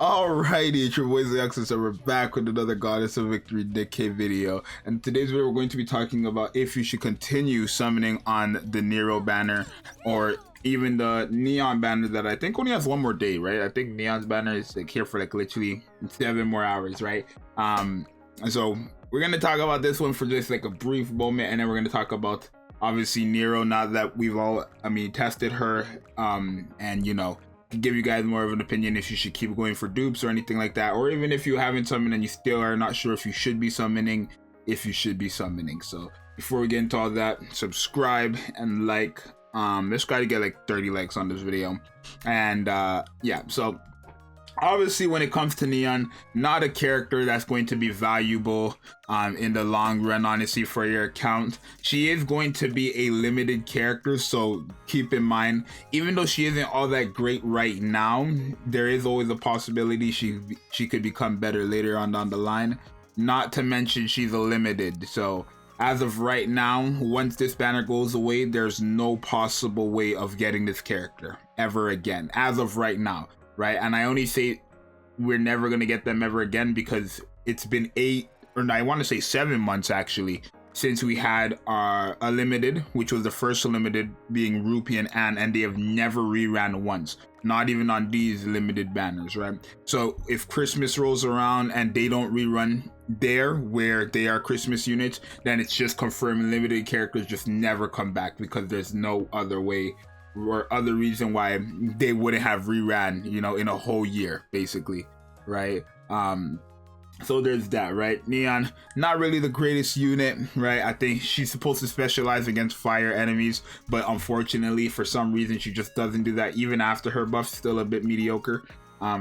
Alrighty, it's your boy Zxous, and we're back with another Goddess of Victory Nikke video. And today's video we're going to be talking about if you should continue summoning on the Nero banner or even the Neon banner that I think only has one more day, right? I think Neon's banner is like here for like literally 7 more hours, right? So we're gonna talk about this one for just like a brief moment, and then we're gonna talk about obviously Nero now that we've all tested her, and you know, give you guys more of an opinion if you should keep going for dupes or anything like that, or even if you haven't summoned and you still are not sure if you should be summoning, So before we get into all that, subscribe and like. Let's try to get like 30 likes on this video. And yeah, so obviously when it comes to Neon, not a character that's going to be valuable in the long run, honestly, for your account. She is going to be a limited character, so keep in mind, even though she isn't all that great right now, there is always a possibility she could become better later on down the line. Not to mention she's a limited, so as of right now, once this banner goes away, there's no possible way of getting this character ever again, as of right now, right? And I only say we're never going to get them ever again because it's been 7 months actually since we had our limited, which was the first limited being Rupee and Anne, and they have never reran once, not even on these limited banners, right? So if Christmas rolls around and they don't rerun there where they are Christmas units, then it's just confirming limited characters just never come back, because there's no other way or other reason why they wouldn't have reran, you know, in a whole year basically, right? So there's that, right? Neon, not really the greatest unit, right? I think she's supposed to specialize against fire enemies, but unfortunately for some reason she just doesn't do that. Even after her buff's still a bit mediocre.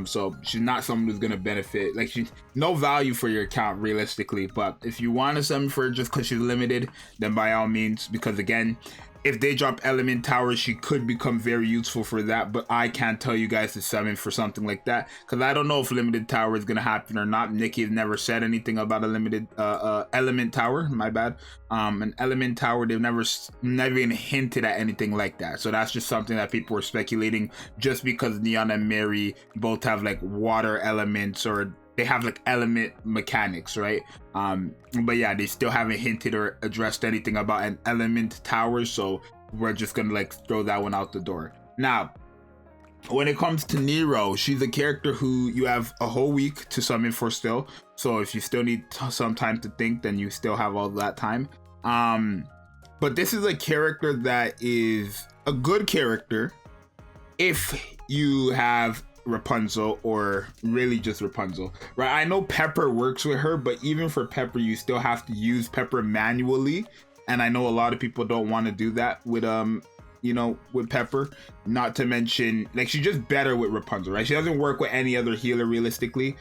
So she's not someone who's gonna benefit. Like, she's no value for your account realistically. But if you want to summon for her just because she's limited, then by all means, because again, if they drop element towers, she could become very useful for that. But I can't tell you guys to summon for something like that, because I don't know if limited tower is gonna happen or not. Nikke has never said anything about a limited element tower, my bad. An element tower, they've never even hinted at anything like that. So that's just something that people were speculating, just because Neon and Mary both have like water elements, or they have like element mechanics, right? But yeah, they still haven't hinted or addressed anything about an element tower, so we're just gonna like throw that one out the door. Now, when it comes to Nero, she's a character who you have a whole week to summon for still, so if you still need some time to think, then you still have all that time. But this is a character that is a good character if you have Rapunzel, or really just Rapunzel, right? I know Pepper works with her, but even for Pepper, you still have to use Pepper manually, and I know a lot of people don't want to do that with you know, with Pepper. Not to mention, like, she's just better with Rapunzel, right? She doesn't work with any other healer realistically.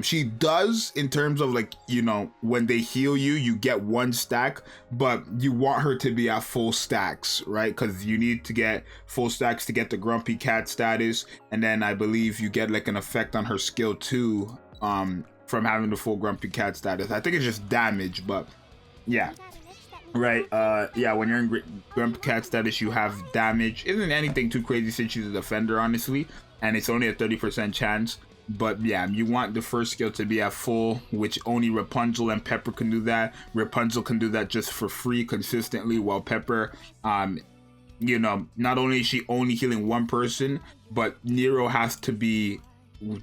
She does in terms of, like, you know, when they heal you, you get 1 stack, but you want her to be at full stacks, right? Because you need to get full stacks to get the Grumpy Cat status, and then I believe you get like an effect on her skill too, from having the full Grumpy Cat status. I think it's just damage, but yeah. Right, yeah, when you're in Grumpy Cat status, you have damage. Isn't anything too crazy since she's a defender, honestly, and it's only a 30% chance. But yeah, you want the first skill to be at full, which only Rapunzel and Pepper can do that. Rapunzel can do that just for free consistently, while Pepper, you know, not only is she only healing 1 person, but Nero has to be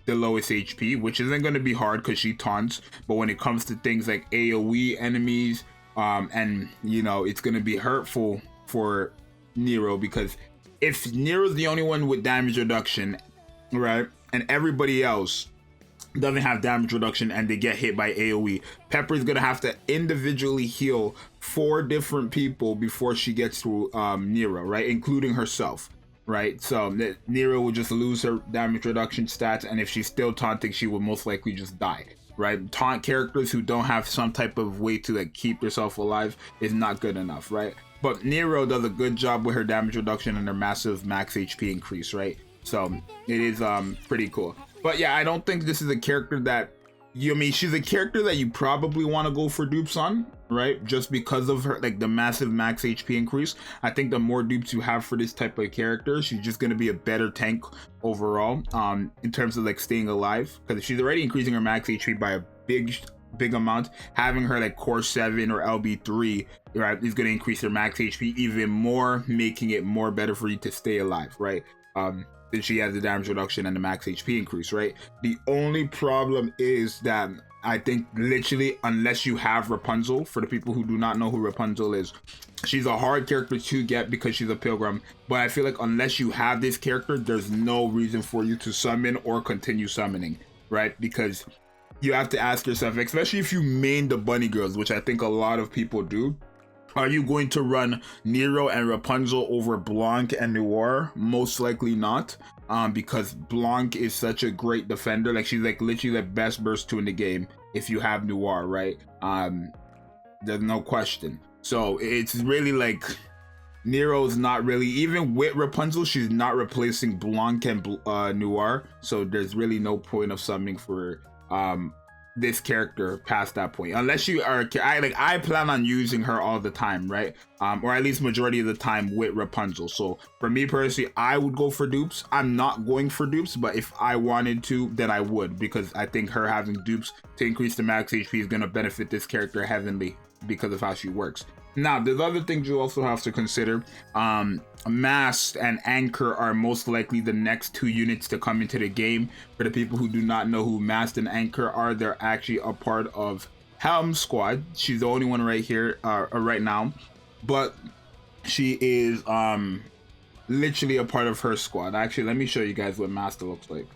the lowest HP, which isn't going to be hard because she taunts. But when it comes to things like AoE enemies, and you know, it's gonna be hurtful for Nero, because if Nero's the only one with damage reduction, right, and everybody else doesn't have damage reduction and they get hit by AoE, Pepper's gonna have to individually heal 4 different people before she gets to Nero, right, including herself, right? So Nero will just lose her damage reduction stats, and if she's still taunting, she will most likely just die, right? Taunt characters who don't have some type of way to like keep yourself alive is not good enough, right? But Nero does a good job with her damage reduction and her massive max HP increase, right? So it is pretty cool. But yeah, I don't think this is a character that I mean, she's a character that you probably want to go for dupes on, right? Just because of her, like, the massive max HP increase. I think the more dupes you have for this type of character, she's just going to be a better tank overall, in terms of like staying alive, because she's already increasing her max HP by a big amount. Having her like core 7 or LB3, right, is going to increase her max HP even more, making it more better for you to stay alive, right? Then she has the damage reduction and the max HP increase, right? The only problem is that I think literally, unless you have Rapunzel, for the people who do not know who Rapunzel is, she's a hard character to get because she's a pilgrim. But I feel like unless you have this character, there's no reason for you to summon or continue summoning, right? Because you have to ask yourself, especially if you main the bunny girls, which I think a lot of people do, are you going to run Nero and Rapunzel over Blanc and Noir? Most likely not, because Blanc is such a great defender. Like, she's like literally the best burst 2 in the game if you have Noir, right? There's no question. So it's really like Nero's not really, even with Rapunzel, she's not replacing Blanc and Noir. So there's really no point of summoning for this character past that point, unless you are I plan on using her all the time, right? Or at least majority of the time with Rapunzel. So for me personally, I would go for dupes. I'm not going for dupes, but if I wanted to, then I would, because I think her having dupes to increase the max HP is going to benefit this character heavily because of how she works. Now, there's other things you also have to consider. Mast and Anchor are most likely the next 2 units to come into the game. For the people who do not know who Mast and Anchor are, they're actually a part of Helm Squad. She's the only one right here, right now, but she is literally a part of her squad. Actually, let me show you guys what Master looks like.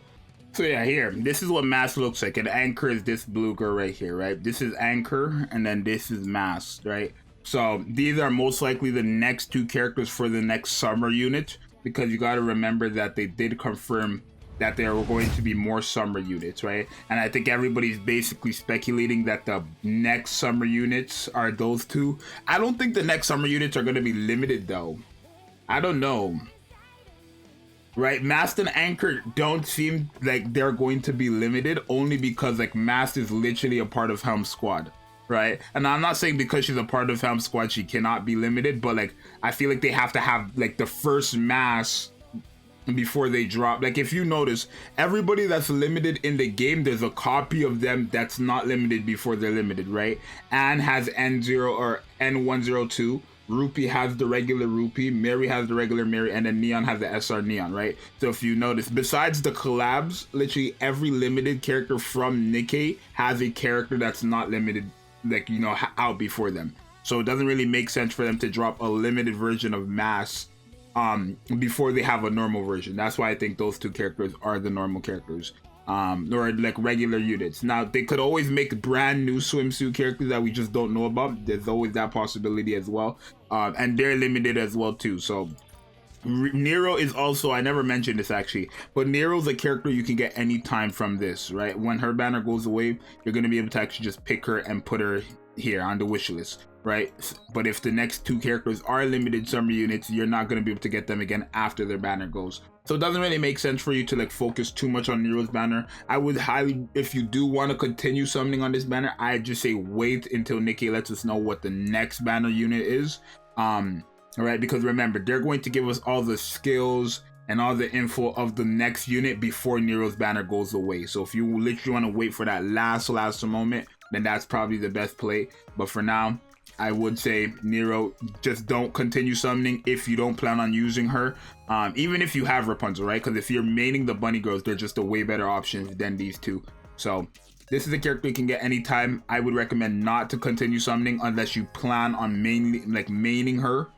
So yeah, here, this is what Mast looks like, and Anchor is this blue girl right here, right? This is Anchor, and then this is Mast, right? So these are most likely the next 2 characters for the next summer unit, because you got to remember that they did confirm that there were going to be more summer units, right? And I think everybody's basically speculating that the next summer units are those 2. I don't think the next summer units are going to be limited though. I don't know. Right, Mast and Anchor don't seem like they're going to be limited, only because like Mast is literally a part of Helm Squad, right? And I'm not saying because she's a part of Helm Squad she cannot be limited, but like I feel like they have to have like the first mass before they drop. Like, if you notice, everybody that's limited in the game, there's a copy of them that's not limited before they're limited, right? Anne has N0 or N102. Rupee has the regular Rupee, Mary has the regular Mary, and then Neon has the SR Neon, right? So if you notice, besides the collabs, literally every limited character from Nikke has a character that's not limited, like, you know, out before them. So it doesn't really make sense for them to drop a limited version of Mass before they have a normal version. That's why I think those 2 characters are the normal characters. Or like regular units. Now, they could always make brand new swimsuit characters that we just don't know about. There's always that possibility as well. And they're limited as well too. So Nero is also, I never mentioned this actually, but Nero's a character you can get anytime from this, right? When her banner goes away, you're going to be able to actually just pick her and put her here on the wish list, right? But if the next 2 characters are limited summer units, you're not going to be able to get them again after their banner goes. So it doesn't really make sense for you to like focus too much on Nero's banner. I would highly, if you do want to continue summoning on this banner, I'd just say wait until Nikke lets us know what the next banner unit is. All right, because remember, they're going to give us all the skills and all the info of the next unit before Nero's banner goes away. So if you literally want to wait for that last moment, then that's probably the best play. But for now, I would say Nero, just don't continue summoning if you don't plan on using her. Even if you have Rapunzel, right? Because if you're maining the bunny girls, they're just a way better option than these 2. So this is a character you can get anytime. I would recommend not to continue summoning unless you plan on maining her,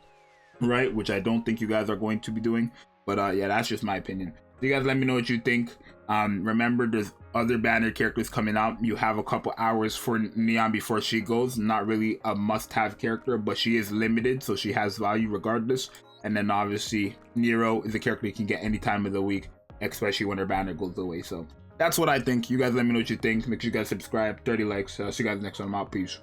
right? Which I don't think you guys are going to be doing. But yeah, that's just my opinion. So you guys let me know what you think. Remember, there's other banner characters coming out. You have a couple hours for Neon before she goes. Not really a must-have character, but she is limited, so she has value regardless. And then obviously Nero is a character you can get any time of the week, especially when her banner goes away. So that's what I think. You guys let me know what you think. Make sure you guys subscribe. 30 likes. See you guys next time. I'm out. Peace.